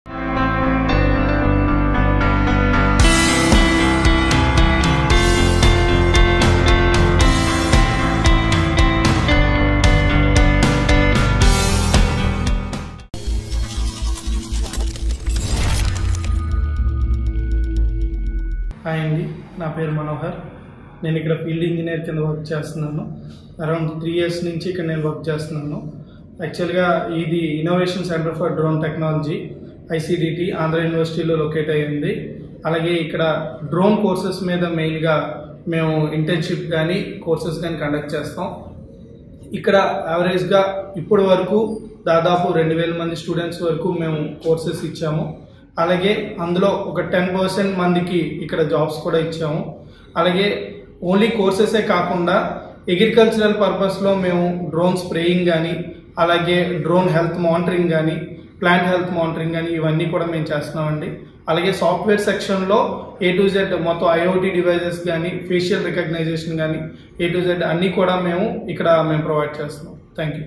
Hi అండి, నా పేరు మనోహర్. నేను ఇక్కడ ఫీల్డ్ ఇంజనీర్ కింద వర్క్ చేస్తున్నాను. అరౌండ్ 3 years నుంచి ఇక్కడ నేను వర్క్ చేస్తున్నాను. యాక్చువల్గా ఇది innovation centre for drone technology ICDT Andhra యూనివర్సిటీలో లొకేట్ అయ్యింది. అలాగే ఇక్కడ డ్రోన్ కోర్సెస్ మీద మెయిన్గా మేము ఇంటర్న్షిప్ కానీ కోర్సెస్ కానీ కండక్ట్ చేస్తాం. ఇక్కడ యావరేజ్గా ఇప్పటి వరకు దాదాపు 2000 మంది స్టూడెంట్స్ వరకు మేము కోర్సెస్ ఇచ్చాము. అలాగే అందులో ఒక 10% మందికి ఇక్కడ జాబ్స్ కూడా ఇచ్చాము. అలాగే ఓన్లీ కోర్సెసే కాకుండా అగ్రికల్చరల్ పర్పస్లో మేము డ్రోన్ స్ప్రేయింగ్ కానీ, అలాగే డ్రోన్ హెల్త్ మానిటరింగ్ కానీ, ప్లాంట్ హెల్త్ మానిటరింగ్ కానీ ఇవన్నీ కూడా మేము చేస్తున్నామండి. అలాగే సాఫ్ట్వేర్ సెక్షన్లో A to Z మొత్తం IoT డివైజెస్ కానీ, ఫేషియల్ రికగ్నైజేషన్ కానీ A to Z అన్నీ కూడా మేము ఇక్కడ ప్రొవైడ్ చేస్తున్నాం. Thank you.